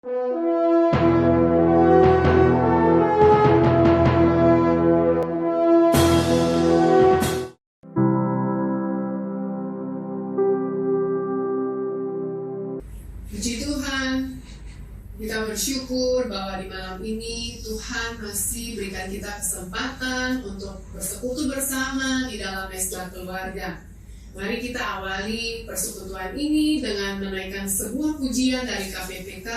Puji Tuhan, kita bersyukur bahwa di malam ini Tuhan masih berikan kita kesempatan untuk bersekutu bersama di dalam Mesbah Keluarga. Mari kita awali persekutuan ini dengan menaikkan sebuah pujian dari KPPK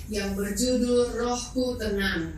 yang berjudul Rohku Tenang.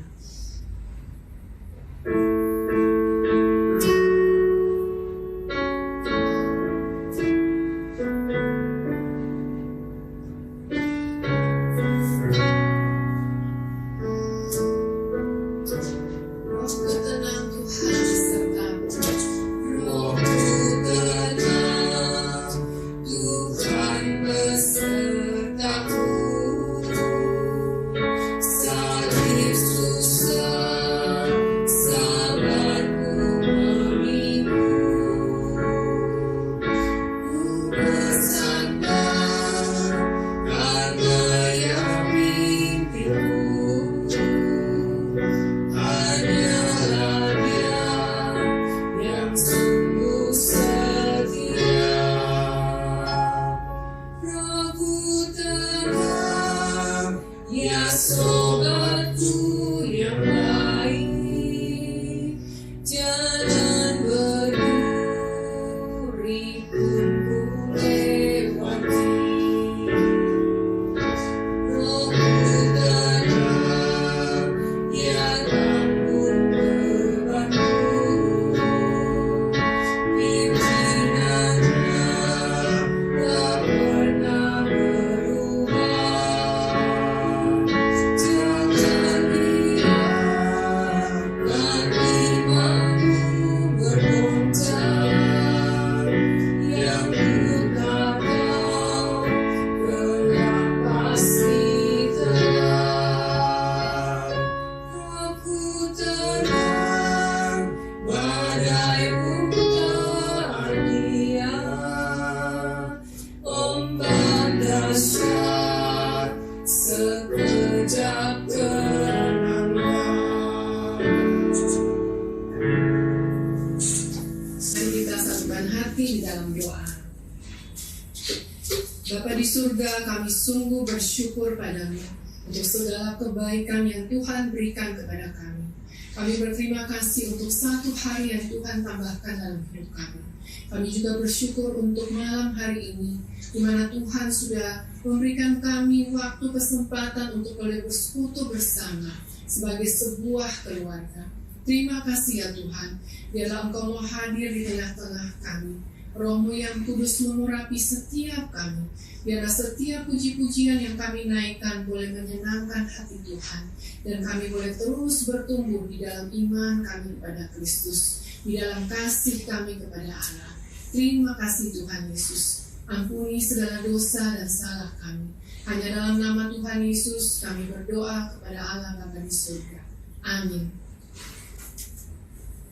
Bapa di surga, kami sungguh bersyukur padamu untuk segala kebaikan yang Tuhan berikan kepada kami. Kami berterima kasih untuk satu hari yang Tuhan tambahkan dalam hidup kami. Kami juga bersyukur untuk malam hari ini, di mana Tuhan sudah memberikan kami waktu kesempatan untuk boleh bersekutu bersama sebagai sebuah keluarga. Terima kasih ya Tuhan, biarlah Engkau mau hadir di tengah-tengah kami. Roh-Mu yang kudus mengurapi setiap kami. Biarlah setiap puji-pujian yang kami naikkan boleh menyenangkan hati Tuhan. Dan kami boleh terus bertumbuh di dalam iman kami kepada Kristus, di dalam kasih kami kepada Allah. Terima kasih Tuhan Yesus. Ampuni segala dosa dan salah kami. Hanya dalam nama Tuhan Yesus kami berdoa kepada Allah Bapa di surga. Amin.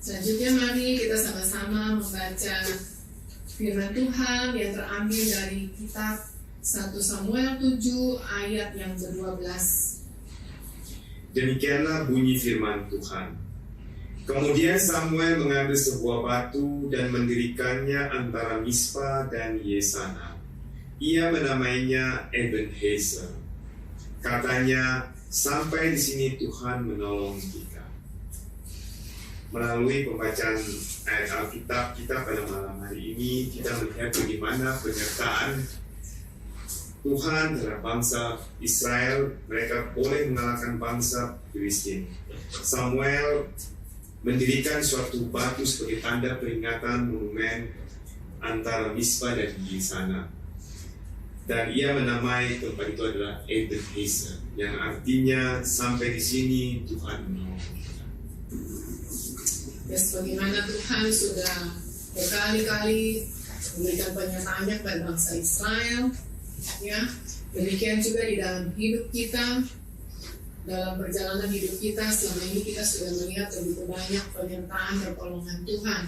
Selanjutnya mari kita sama-sama membaca firman Tuhan yang terambil dari kitab 1 Samuel 7 ayat yang ke-12. Demikianlah bunyi firman Tuhan. Kemudian Samuel mengambil sebuah batu dan mendirikannya antara Mispa dan Yesana. Ia menamainya Ebenezer. Katanya, sampai di sini Tuhan menolong kita. Melalui pembacaan ayat Alkitab kita pada malam hari ini, kita melihat bagaimana penyertaan Tuhan terhadap bangsa Israel. Mereka boleh mengalahkan bangsa Filistin. Samuel mendirikan suatu batu sebagai tanda peringatan monumen antara Mispa dan Yesana. Dan ia menamai tempat itu adalah Ebenezer, yang artinya sampai di sini Tuhan menolong kita. Ya, sebagaimana Tuhan sudah berkali-kali memberikan penyertaannya kepada bangsa Israel, ya, demikian juga di dalam hidup kita, dalam perjalanan hidup kita selama ini kita sudah melihat begitu banyak penyertaan pertolongan Tuhan.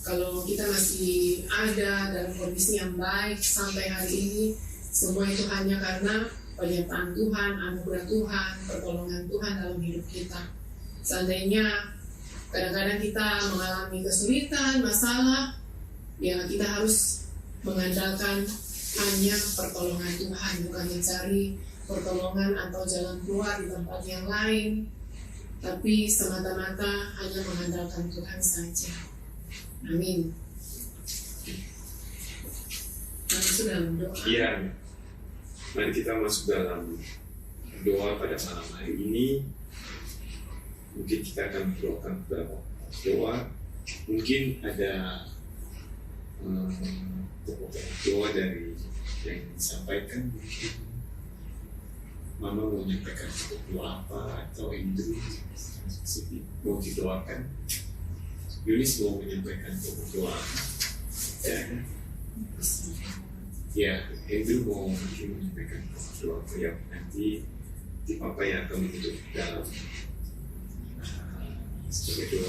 Kalau kita masih ada dalam kondisi yang baik sampai hari ini, semua itu hanya karena penyertaan Tuhan, anugerah Tuhan, pertolongan Tuhan dalam hidup kita. Seandainya kadang-kadang kita mengalami kesulitan, masalah, ya kita harus mengandalkan hanya pertolongan Tuhan, bukan mencari pertolongan atau jalan keluar di tempat yang lain, tapi semata-mata hanya mengandalkan Tuhan saja. Amin. Masuk dalam doa. Iya, mari kita masuk dalam doa pada malam hari ini. Mungkin kita akan berdoakan beberapa doa. Mungkin ada doa dari yang disampaikan. Mama mau menyampaikan doa apa atau Indri mau didoakan. Yunis mau menyampaikan doa. Ya, Andrew mau mungkin menyampaikan doa yang nanti di Papa yang akan menutup dalam sebagai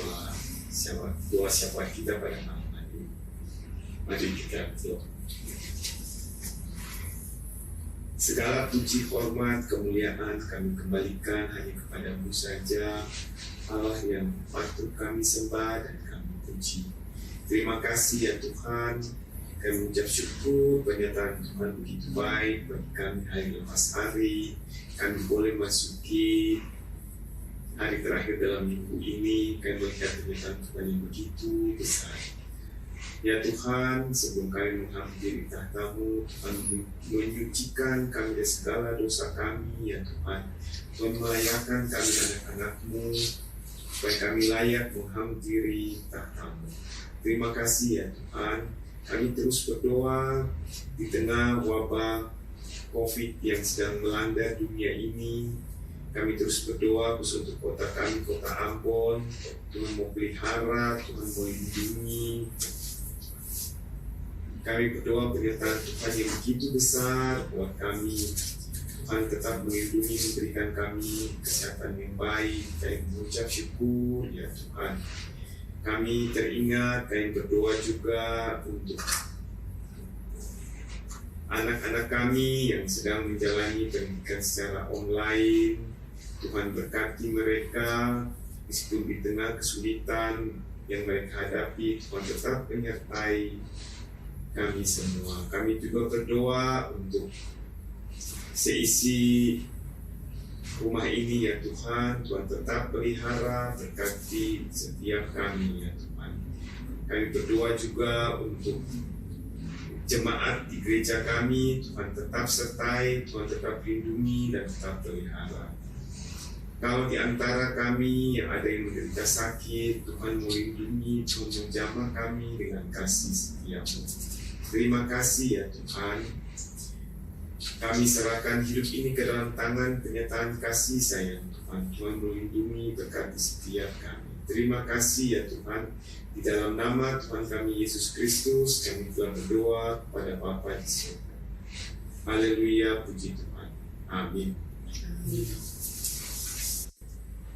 doa syafaat kita pada malam hari. Mari kita berdoa. Segala puji, hormat, kemuliaan kami kembalikan hanya kepadamu saja, Allah yang patut kami sembah dan kami puji. Terima kasih ya Tuhan, kami mengucap syukur pernyataan Tuhan begitu baik bagi kami hari lepas hari. Kami boleh masuki hari terakhir dalam minggu ini, kami melihat pernyataan Tuhan yang begitu besar. Ya Tuhan, sebelum kami menghampiri tahta-Mu, Tuhan menyucikan kami dari segala dosa kami, ya Tuhan. Tuhan melayakkan kami anak-anak-Mu, supaya kami layak menghampiri tahta-Mu. Terima kasih ya Tuhan, kami terus berdoa di tengah wabah COVID yang sedang melanda dunia ini. Kami terus berdoa khusus untuk kota kami, kota Ambon. Tuhan mau pelihara, Tuhan mau lindungi. Kami berdoa pernyataan Tuhan yang begitu besar buat kami. Tuhan tetap melindungi, memberikan kami kesehatan yang baik. Kami mengucap syukur ya Tuhan. Kami teringat, kami berdoa juga untuk anak-anak kami yang sedang menjalani pendidikan secara online. Tuhan berkati mereka, meskipun di tengah kesulitan yang mereka hadapi, Tuhan tetap menyertai kami semua. Kami juga berdoa untuk seisi rumah ini ya Tuhan. Tuhan tetap pelihara, berkati setiap kami ya Tuhan. Kami berdoa juga untuk jemaat di gereja kami. Tuhan tetap sertai, Tuhan tetap lindungi dan tetap pelihara. Kalau di antara kami yang ada yang menderita sakit, Tuhan melindungi, Tuhan menjamah kami dengan kasih setia-Mu. Terima kasih ya Tuhan. Kami serahkan hidup ini ke dalam tangan pernyataan kasih sayang Tuhan. Tuhan melindungi, berkati setiap kami. Terima kasih ya Tuhan. Di dalam nama Tuhan kami Yesus Kristus, kami telah berdoa kepada Bapa di surga. Haleluya, puji Tuhan. Amin. Amin.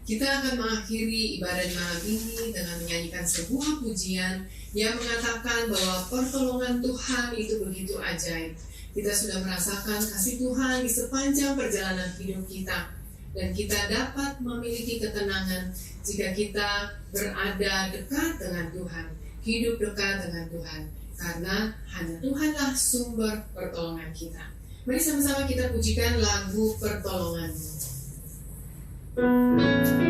Kita akan mengakhiri ibadah malam ini dengan menyanyikan sebuah pujian yang mengatakan bahwa pertolongan Tuhan itu begitu ajaib. Kita sudah merasakan kasih Tuhan di sepanjang perjalanan hidup kita. Dan kita dapat memiliki ketenangan jika kita berada dekat dengan Tuhan, hidup dekat dengan Tuhan. Karena hanya Tuhanlah sumber pertolongan kita. Mari sama-sama kita pujikan lagu Pertolongan-Mu. Jawaban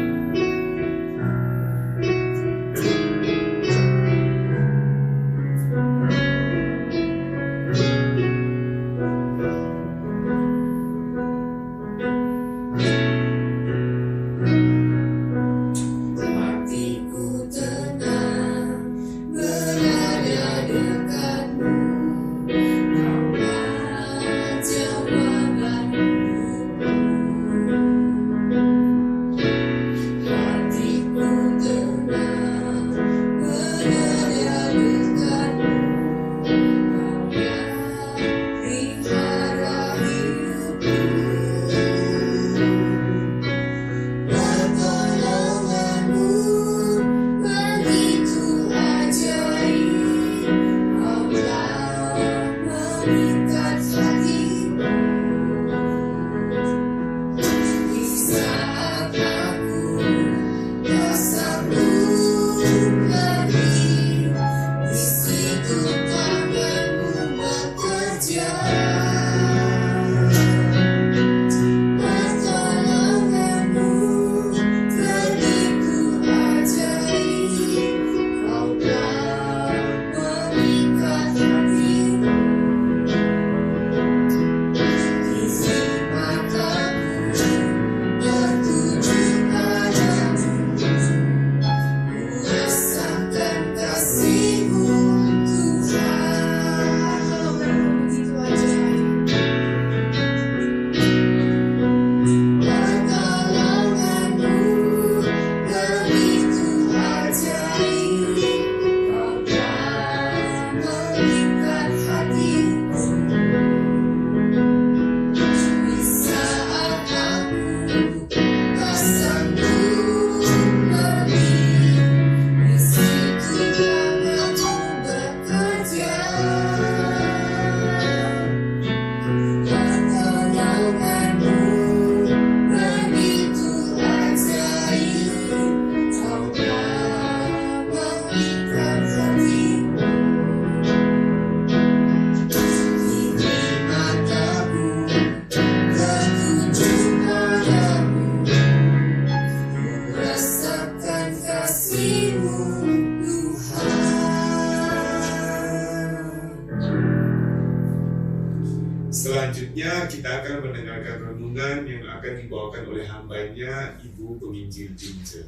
kita mendengarkan renungan yang akan dibawakan oleh hambanya, Ibu Penginjil Jinja.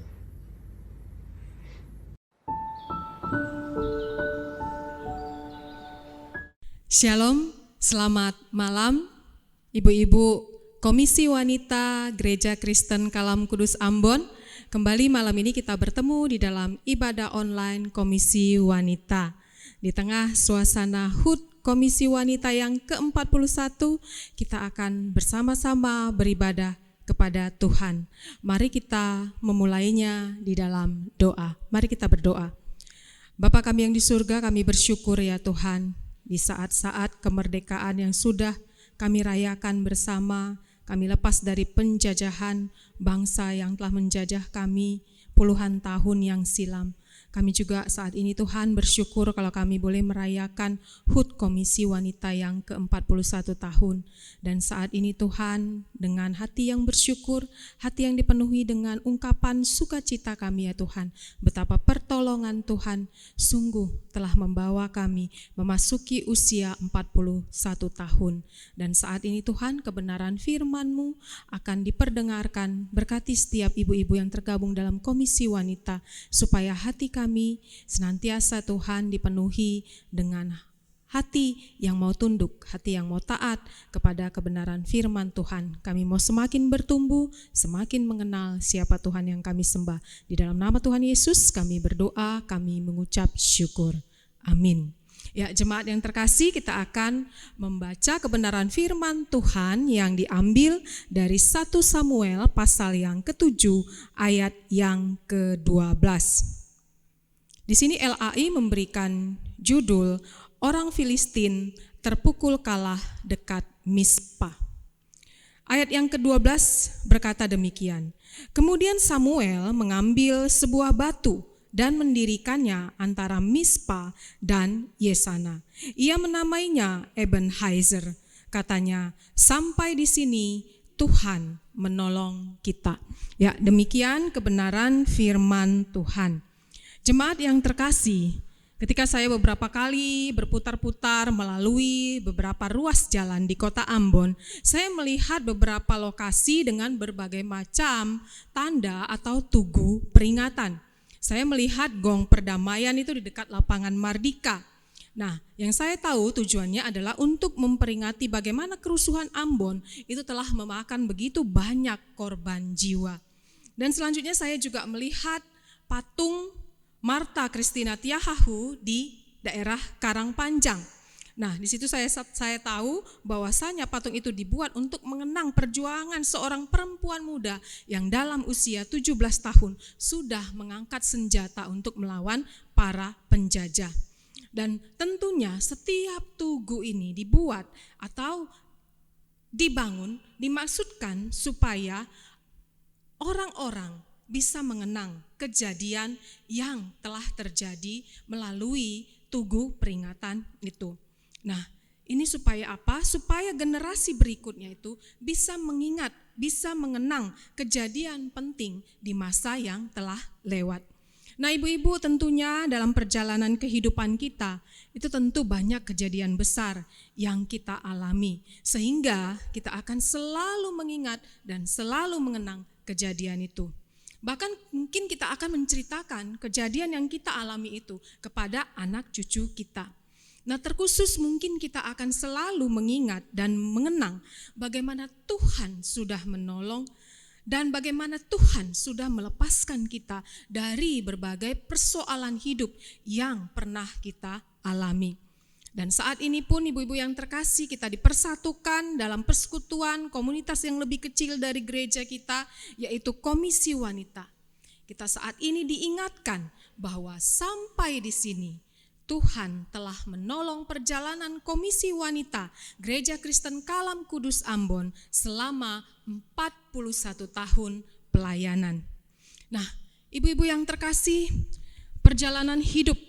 Shalom, selamat malam Ibu-ibu Komisi Wanita Gereja Kristen Kalam Kudus Ambon. Kembali malam ini kita bertemu di dalam ibadah online Komisi Wanita. Di tengah suasana HUT Komisi Wanita yang ke-41, kita akan bersama-sama beribadah kepada Tuhan. Mari kita memulainya di dalam doa. Mari kita berdoa. Bapa kami yang di surga, kami bersyukur ya Tuhan, di saat-saat kemerdekaan yang sudah kami rayakan bersama, kami lepas dari penjajahan bangsa yang telah menjajah kami puluhan tahun yang silam. Kami juga saat ini Tuhan bersyukur kalau kami boleh merayakan HUT Komisi Wanita yang ke-41 tahun. Dan saat ini Tuhan, dengan hati yang bersyukur, hati yang dipenuhi dengan ungkapan sukacita kami ya Tuhan, betapa pertolongan Tuhan sungguh telah membawa kami memasuki usia 41 tahun. Dan saat ini Tuhan, kebenaran firman-Mu akan diperdengarkan. Berkati setiap ibu-ibu yang tergabung dalam Komisi Wanita, supaya hati kami senantiasa Tuhan dipenuhi dengan hati yang mau tunduk, hati yang mau taat kepada kebenaran firman Tuhan. Kami mau semakin bertumbuh, semakin mengenal siapa Tuhan yang kami sembah. Di dalam nama Tuhan Yesus kami berdoa, kami mengucap syukur. Amin. Ya, jemaat yang terkasih, kita akan membaca kebenaran firman Tuhan yang diambil dari 1 Samuel pasal yang ke-7 ayat yang ke-12. Di sini LAI memberikan judul Orang Filistin terpukul kalah dekat Mispa. Ayat yang ke-12 berkata demikian. Kemudian Samuel mengambil sebuah batu dan mendirikannya antara Mispa dan Yesana. Ia menamainya Ebenezer. Katanya, sampai di sini Tuhan menolong kita. Ya, demikian kebenaran firman Tuhan. Jemaat yang terkasih, ketika saya beberapa kali berputar-putar melalui beberapa ruas jalan di kota Ambon, saya melihat beberapa lokasi dengan berbagai macam tanda atau tugu peringatan. Saya melihat gong perdamaian itu di dekat lapangan Mardika. Nah, yang saya tahu tujuannya adalah untuk memperingati bagaimana kerusuhan Ambon itu telah memakan begitu banyak korban jiwa. Dan selanjutnya saya juga melihat patung Marta Christina Tiahahu di daerah Karangpanjang. Nah, di situ saya tahu bahwasanya patung itu dibuat untuk mengenang perjuangan seorang perempuan muda yang dalam usia 17 tahun sudah mengangkat senjata untuk melawan para penjajah. Dan tentunya setiap tugu ini dibuat atau dibangun dimaksudkan supaya orang-orang bisa mengenang kejadian yang telah terjadi melalui tugu peringatan itu. Nah, ini supaya apa? Supaya generasi berikutnya itu bisa mengingat, bisa mengenang kejadian penting di masa yang telah lewat. Nah, ibu-ibu, tentunya dalam perjalanan kehidupan kita itu tentu banyak kejadian besar yang kita alami, sehingga kita akan selalu mengingat dan selalu mengenang kejadian itu. Bahkan mungkin kita akan menceritakan kejadian yang kita alami itu kepada anak cucu kita. Nah, terkhusus mungkin kita akan selalu mengingat dan mengenang bagaimana Tuhan sudah menolong dan bagaimana Tuhan sudah melepaskan kita dari berbagai persoalan hidup yang pernah kita alami. Dan saat ini pun ibu-ibu yang terkasih, kita dipersatukan dalam persekutuan komunitas yang lebih kecil dari gereja kita, yaitu Komisi Wanita. Kita saat ini diingatkan bahwa sampai di sini Tuhan telah menolong perjalanan Komisi Wanita Gereja Kristen Kalam Kudus Ambon selama 41 tahun pelayanan. Nah, ibu-ibu yang terkasih, perjalanan hidup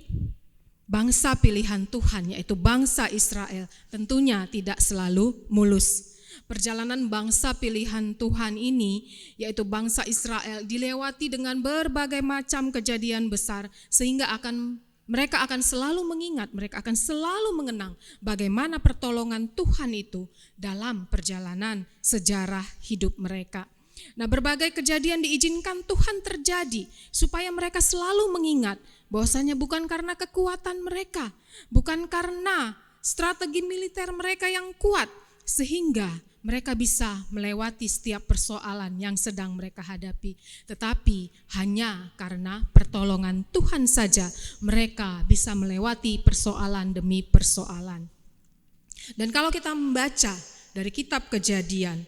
bangsa pilihan Tuhan, yaitu bangsa Israel, tentunya tidak selalu mulus. Perjalanan bangsa pilihan Tuhan ini, yaitu bangsa Israel, dilewati dengan berbagai macam kejadian besar, sehingga akan mereka akan selalu mengingat, mereka akan selalu mengenang bagaimana pertolongan Tuhan itu dalam perjalanan sejarah hidup mereka. Nah, berbagai kejadian diizinkan Tuhan terjadi supaya mereka selalu mengingat bahwasanya bukan karena kekuatan mereka, bukan karena strategi militer mereka yang kuat, sehingga mereka bisa melewati setiap persoalan yang sedang mereka hadapi. Tetapi hanya karena pertolongan Tuhan saja mereka bisa melewati persoalan demi persoalan. Dan kalau kita membaca dari kitab Kejadian,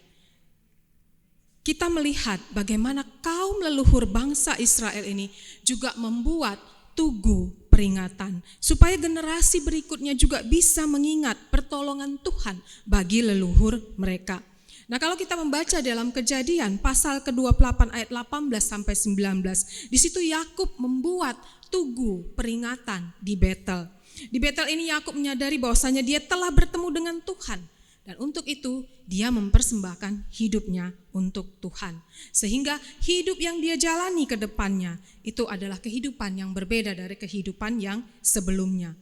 kita melihat bagaimana kaum leluhur bangsa Israel ini juga membuat tugu peringatan supaya generasi berikutnya juga bisa mengingat pertolongan Tuhan bagi leluhur mereka. Nah, kalau kita membaca dalam Kejadian pasal ke-28 ayat 18 sampai 19, di situ Yakub membuat tugu peringatan di Betel. Di Betel ini Yakub menyadari bahwasanya dia telah bertemu dengan Tuhan. Dan untuk itu dia mempersembahkan hidupnya untuk Tuhan. Sehingga hidup yang dia jalani ke depannya itu adalah kehidupan yang berbeda dari kehidupan yang sebelumnya.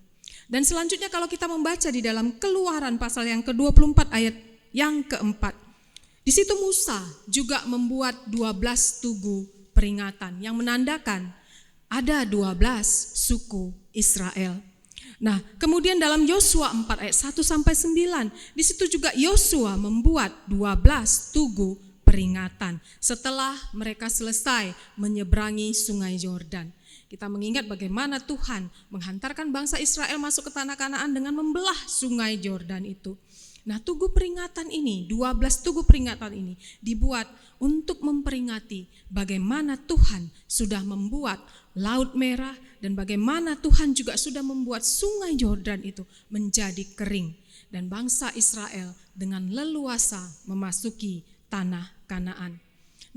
Dan selanjutnya kalau kita membaca di dalam Keluaran pasal yang ke-24 ayat yang keempat. Di situ Musa juga membuat 12 tugu peringatan yang menandakan ada 12 suku Israel. Nah, kemudian dalam Yosua 4 ayat 1 sampai 9, di situ juga Yosua membuat 12 tugu peringatan setelah mereka selesai menyeberangi Sungai Yordan. Kita mengingat bagaimana Tuhan menghantarkan bangsa Israel masuk ke tanah Kanaan dengan membelah Sungai Yordan itu. Nah, tugu peringatan ini, 12 tugu peringatan ini dibuat untuk memperingati bagaimana Tuhan sudah membuat Laut Merah dan bagaimana Tuhan juga sudah membuat Sungai Yordan itu menjadi kering dan bangsa Israel dengan leluasa memasuki tanah Kanaan.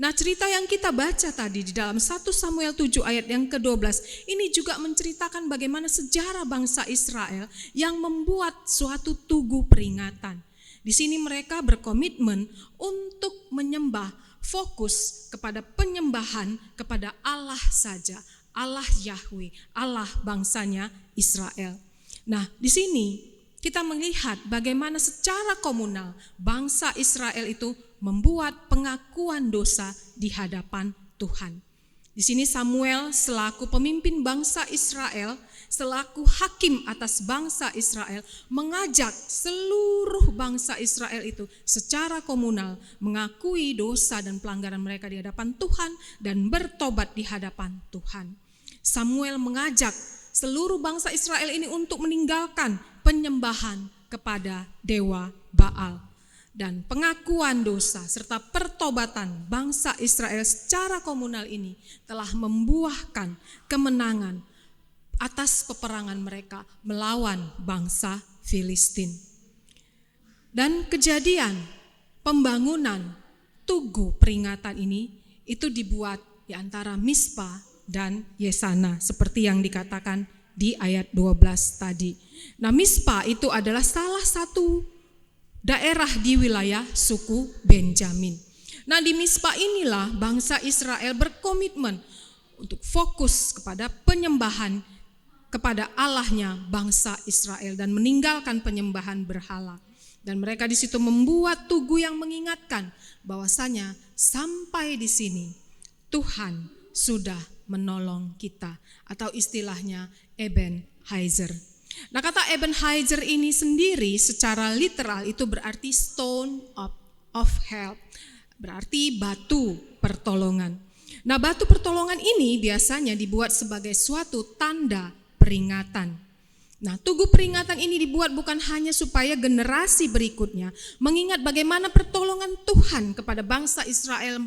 Nah, cerita yang kita baca tadi di dalam 1 Samuel 7 ayat yang ke-12 ini juga menceritakan bagaimana sejarah bangsa Israel yang membuat suatu tugu peringatan. Di sini mereka berkomitmen untuk menyembah, fokus kepada penyembahan kepada Allah saja, Allah Yahweh, Allah bangsanya Israel. Nah, di sini kita melihat bagaimana secara komunal bangsa Israel itu membuat pengakuan dosa di hadapan Tuhan. Di sini Samuel selaku pemimpin bangsa Israel, selaku hakim atas bangsa Israel, mengajak seluruh bangsa Israel itu secara komunal mengakui dosa dan pelanggaran mereka di hadapan Tuhan dan bertobat di hadapan Tuhan. Samuel mengajak seluruh bangsa Israel ini untuk meninggalkan penyembahan kepada dewa Baal. Dan pengakuan dosa serta pertobatan bangsa Israel secara komunal ini telah membuahkan kemenangan atas peperangan mereka melawan bangsa Filistin. Dan kejadian pembangunan tugu peringatan ini itu dibuat di antara Mispa dan Yesana seperti yang dikatakan di ayat 12 tadi. Nah, Mispa itu adalah salah satu daerah di wilayah suku Benjamin. Nah, di Mispa inilah bangsa Israel berkomitmen untuk fokus kepada penyembahan kepada Allahnya bangsa Israel dan meninggalkan penyembahan berhala. Dan mereka di situ membuat tugu yang mengingatkan bahwasanya sampai di sini Tuhan sudah menolong kita, atau istilahnya Ebenezer. Nah, kata Ebenezer ini sendiri secara literal itu berarti stone of help, berarti batu pertolongan. Nah, batu pertolongan ini biasanya dibuat sebagai suatu tanda peringatan. Nah, tugu peringatan ini dibuat bukan hanya supaya generasi berikutnya mengingat bagaimana pertolongan Tuhan kepada bangsa Israel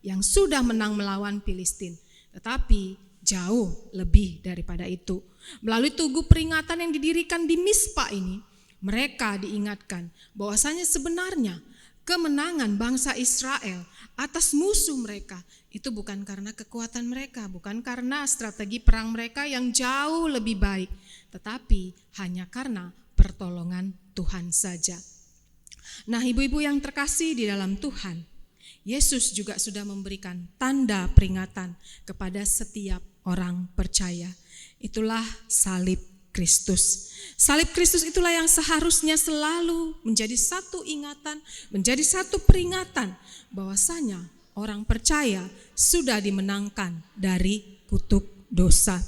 yang sudah menang melawan Filistin, tetapi jauh lebih daripada itu. Melalui tugu peringatan yang didirikan di Mispa ini, mereka diingatkan bahwasanya sebenarnya kemenangan bangsa Israel atas musuh mereka itu bukan karena kekuatan mereka, bukan karena strategi perang mereka yang jauh lebih baik, tetapi hanya karena pertolongan Tuhan saja. Nah, ibu-ibu yang terkasih di dalam Tuhan, Yesus juga sudah memberikan tanda peringatan kepada setiap orang percaya. Itulah salib Kristus. Salib Kristus itulah yang seharusnya selalu menjadi satu ingatan, menjadi satu peringatan bahwasanya orang percaya sudah dimenangkan dari kutuk dosa.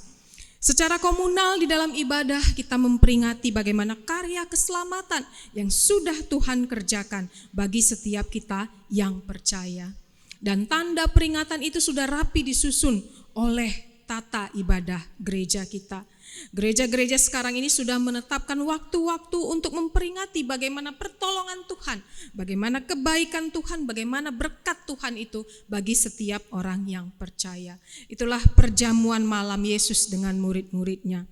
Secara komunal di dalam ibadah kita memperingati bagaimana karya keselamatan yang sudah Tuhan kerjakan bagi setiap kita yang percaya. Dan tanda peringatan itu sudah rapi disusun oleh tata ibadah gereja kita. Gereja-gereja sekarang ini sudah menetapkan waktu-waktu untuk memperingati bagaimana pertolongan Tuhan, bagaimana kebaikan Tuhan, bagaimana berkat Tuhan itu bagi setiap orang yang percaya. Itulah perjamuan malam Yesus dengan murid-muridnya.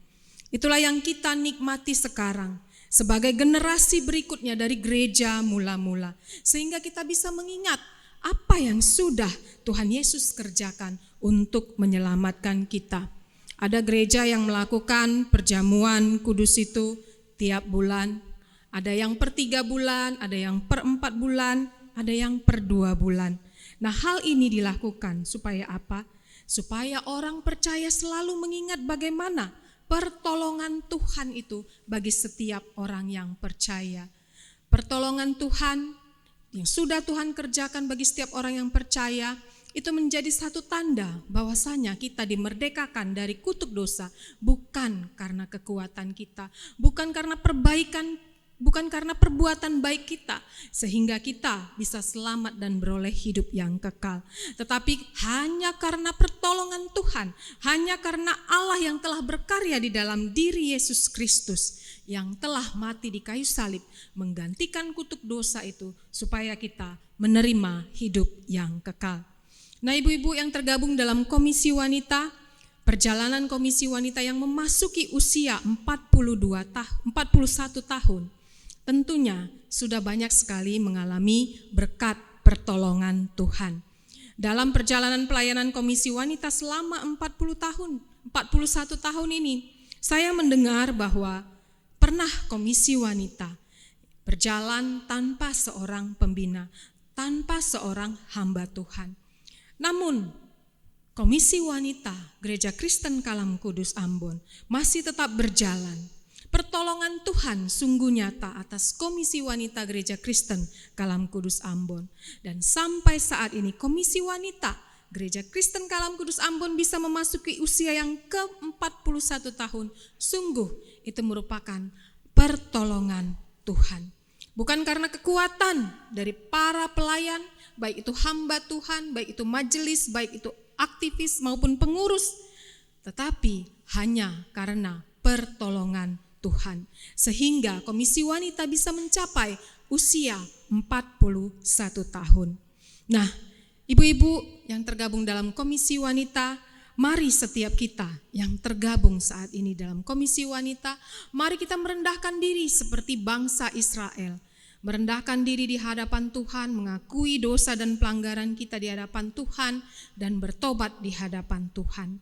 Itulah yang kita nikmati sekarang sebagai generasi berikutnya dari gereja mula-mula. Sehingga kita bisa mengingat apa yang sudah Tuhan Yesus kerjakan untuk menyelamatkan kita. Ada gereja yang melakukan perjamuan kudus itu tiap bulan. Ada yang per 3 bulan, ada yang per 4 bulan, ada yang per 2 bulan. Nah, hal ini dilakukan supaya apa? Supaya orang percaya selalu mengingat bagaimana pertolongan Tuhan itu bagi setiap orang yang percaya. Pertolongan Tuhan yang sudah Tuhan kerjakan bagi setiap orang yang percaya itu menjadi satu tanda bahwasanya kita dimerdekakan dari kutuk dosa, bukan karena kekuatan kita, bukan karena perbaikan, bukan karena perbuatan baik kita, sehingga kita bisa selamat dan beroleh hidup yang kekal. Tetapi hanya karena pertolongan Tuhan, hanya karena Allah yang telah berkarya di dalam diri Yesus Kristus, yang telah mati di kayu salib, menggantikan kutuk dosa itu, supaya kita menerima hidup yang kekal. Nah, ibu-ibu yang tergabung dalam komisi wanita, perjalanan komisi wanita yang memasuki usia 41 tahun, tentunya sudah banyak sekali mengalami berkat pertolongan Tuhan. Dalam perjalanan pelayanan komisi wanita selama 41 tahun ini, saya mendengar bahwa pernah komisi wanita berjalan tanpa seorang pembina, tanpa seorang hamba Tuhan. Namun, Komisi Wanita Gereja Kristen Kalam Kudus Ambon masih tetap berjalan. Pertolongan Tuhan sungguh nyata atas Komisi Wanita Gereja Kristen Kalam Kudus Ambon. Dan sampai saat ini Komisi Wanita Gereja Kristen Kalam Kudus Ambon bisa memasuki usia yang ke-41 tahun. Sungguh itu merupakan pertolongan Tuhan. Bukan karena kekuatan dari para pelayan, baik itu hamba Tuhan, baik itu majelis, baik itu aktivis maupun pengurus, tetapi hanya karena pertolongan Tuhan. Sehingga Komisi Wanita bisa mencapai usia 41 tahun. Nah, ibu-ibu yang tergabung dalam Komisi Wanita, mari setiap kita yang tergabung saat ini dalam Komisi Wanita, mari kita merendahkan diri seperti bangsa Israel. Merendahkan diri di hadapan Tuhan, mengakui dosa dan pelanggaran kita di hadapan Tuhan, dan bertobat di hadapan Tuhan.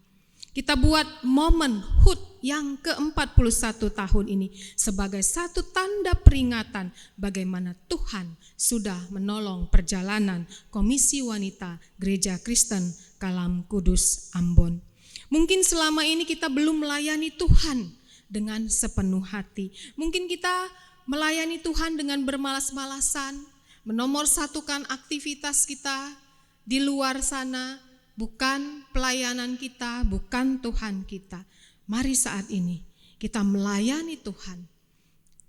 Kita buat momen HUT yang ke-41 tahun ini sebagai satu tanda peringatan bagaimana Tuhan sudah menolong perjalanan Komisi Wanita Gereja Kristen Kalam Kudus Ambon. Mungkin selama ini kita belum melayani Tuhan dengan sepenuh hati. Mungkin kita melayani Tuhan dengan bermalas-malasan, menomorsatukan aktivitas kita di luar sana, bukan pelayanan kita, bukan Tuhan kita. Mari saat ini kita melayani Tuhan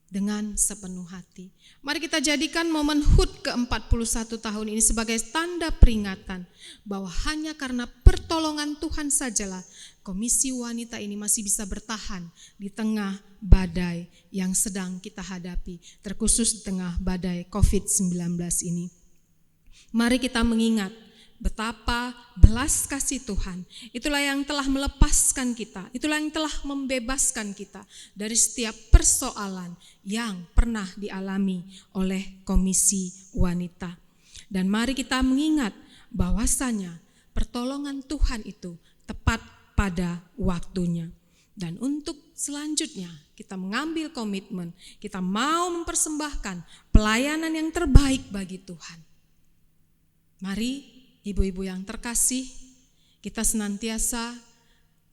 dengan sepenuh hati. Mari kita jadikan momen HUT ke-41 tahun ini sebagai tanda peringatan bahwa hanya karena pertolongan Tuhan sajalah Komisi Wanita ini masih bisa bertahan di tengah badai yang sedang kita hadapi, terkhusus di tengah badai COVID-19 ini. Mari kita mengingat betapa belas kasih Tuhan, itulah yang telah melepaskan kita, itulah yang telah membebaskan kita dari setiap persoalan yang pernah dialami oleh Komisi Wanita. Dan mari kita mengingat bahwasanya pertolongan Tuhan itu tepat pada waktunya. Dan untuk selanjutnya kita mengambil komitmen, kita mau mempersembahkan pelayanan yang terbaik bagi Tuhan. Mari ibu-ibu yang terkasih, kita senantiasa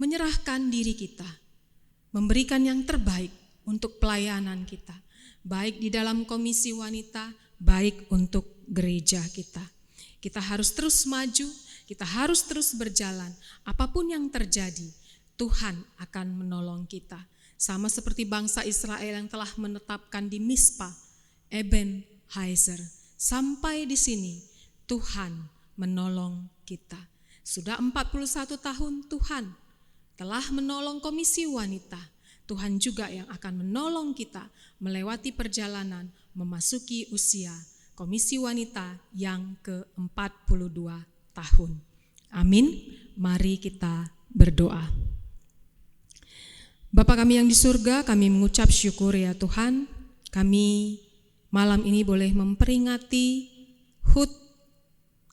menyerahkan diri kita, memberikan yang terbaik untuk pelayanan kita, baik di dalam komisi wanita, baik untuk gereja kita. Kita harus terus maju, kita harus terus berjalan. Apapun yang terjadi, Tuhan akan menolong kita. Sama seperti bangsa Israel yang telah menetapkan di Mispa, Ebenezer. Sampai di sini Tuhan menolong kita. Sudah 41 tahun Tuhan telah menolong komisi wanita. Tuhan juga yang akan menolong kita melewati perjalanan memasuki usia komisi wanita yang ke-42 tahun. Amin. Mari kita berdoa. Bapa kami yang di surga, kami mengucap syukur ya Tuhan. Kami malam ini boleh memperingati HUT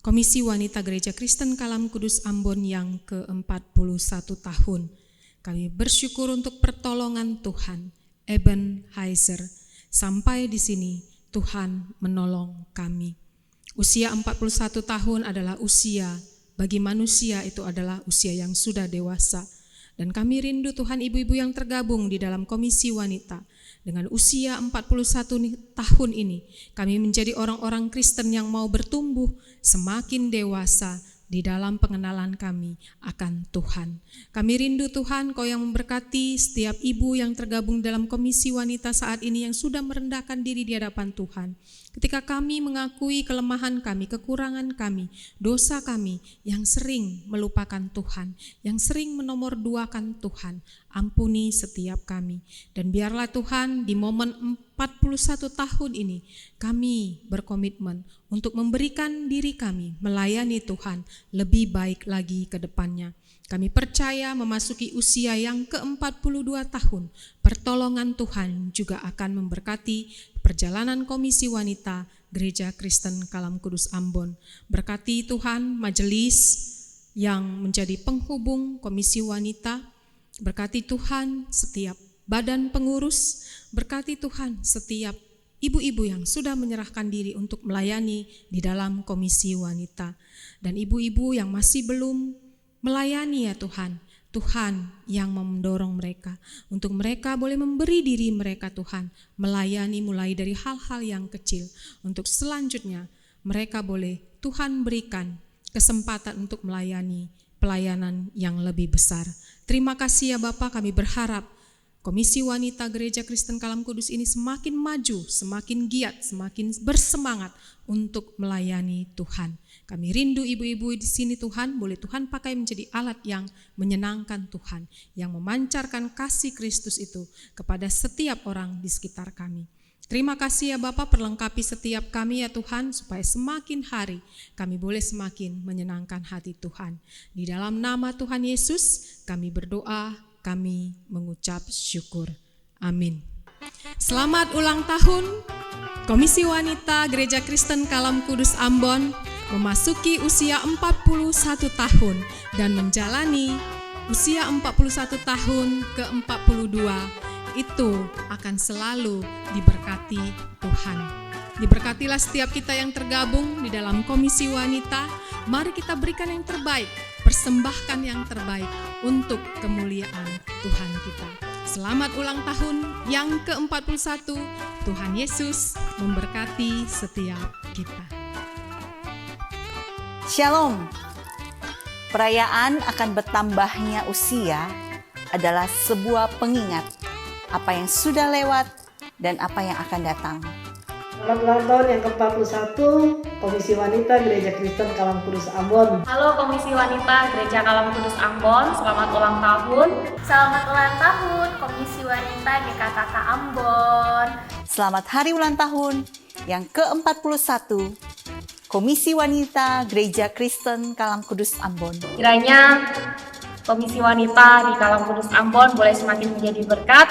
Komisi Wanita Gereja Kristen Kalam Kudus Ambon yang ke-41 tahun. Kami bersyukur untuk pertolongan Tuhan, Ebenezer. Sampai di sini Tuhan menolong kami. Usia 41 tahun adalah usia, bagi manusia itu adalah usia yang sudah dewasa. Dan kami rindu Tuhan ibu-ibu yang tergabung di dalam komisi wanita. Dengan usia 41 tahun ini, kami menjadi orang-orang Kristen yang mau bertumbuh semakin dewasa di dalam pengenalan kami akan Tuhan. Kami rindu Tuhan, Kau yang memberkati setiap ibu yang tergabung dalam komisi wanita saat ini yang sudah merendahkan diri di hadapan Tuhan. Ketika kami mengakui kelemahan kami, kekurangan kami, dosa kami yang sering melupakan Tuhan, yang sering menomorduakan Tuhan, ampuni setiap kami. Dan biarlah Tuhan di momen 41 tahun ini kami berkomitmen untuk memberikan diri kami melayani Tuhan lebih baik lagi ke depannya. Kami percaya memasuki usia yang ke-42 tahun, pertolongan Tuhan juga akan memberkati perjalanan komisi wanita Gereja Kristen Kalam Kudus Ambon. Berkati Tuhan majelis yang menjadi penghubung komisi wanita, berkati Tuhan setiap badan pengurus, berkati Tuhan setiap ibu-ibu yang sudah menyerahkan diri untuk melayani di dalam komisi wanita. Dan ibu-ibu yang masih belum melayani ya Tuhan, Tuhan yang mendorong mereka untuk mereka boleh memberi diri mereka Tuhan, melayani mulai dari hal-hal yang kecil, untuk selanjutnya mereka boleh Tuhan berikan kesempatan untuk melayani pelayanan yang lebih besar. Terima kasih ya Bapak, kami berharap Komisi Wanita Gereja Kristen Kalam Kudus ini semakin maju, semakin giat, semakin bersemangat untuk melayani Tuhan. Kami rindu ibu-ibu di sini Tuhan, boleh Tuhan pakai menjadi alat yang menyenangkan Tuhan, yang memancarkan kasih Kristus itu kepada setiap orang di sekitar kami. Terima kasih ya Bapa, perlengkapi setiap kami ya Tuhan, supaya semakin hari kami boleh semakin menyenangkan hati Tuhan. Di dalam nama Tuhan Yesus kami berdoa, kami mengucap syukur. Amin. Selamat ulang tahun Komisi Wanita Gereja Kristen Kalam Kudus Ambon memasuki usia 41 tahun dan menjalani usia 41 tahun ke-42 itu akan selalu diberkati Tuhan. Diberkatilah setiap kita yang tergabung di dalam Komisi Wanita. Mari kita berikan yang terbaik, persembahkan yang terbaik untuk kemuliaan Tuhan kita. Selamat ulang tahun yang ke-41. Tuhan Yesus memberkati setiap kita. Shalom. Perayaan akan bertambahnya usia adalah sebuah pengingat apa yang sudah lewat dan apa yang akan datang. Selamat ulang tahun yang ke-41 Komisi Wanita Gereja Kristen Kalam Kudus Ambon. Halo Komisi Wanita Gereja Kalam Kudus Ambon, selamat ulang tahun. Selamat ulang tahun Komisi Wanita GKKK Ambon. Selamat hari ulang tahun yang ke-41 Komisi Wanita Gereja Kristen Kalam Kudus Ambon. Kiranya Komisi Wanita di Kalam Kudus Ambon boleh semakin menjadi berkat,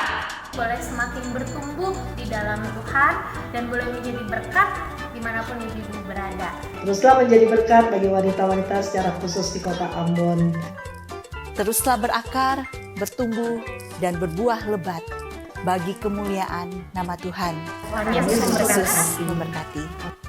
boleh semakin bertumbuh di dalam Tuhan, dan boleh menjadi berkat dimanapun ibu-ibu berada. Teruslah menjadi berkat bagi wanita-wanita secara khusus di kota Ambon. Teruslah berakar, bertumbuh, dan berbuah lebat bagi kemuliaan nama Tuhan. Tuhan Yesus memberkati. Yesus memberkati.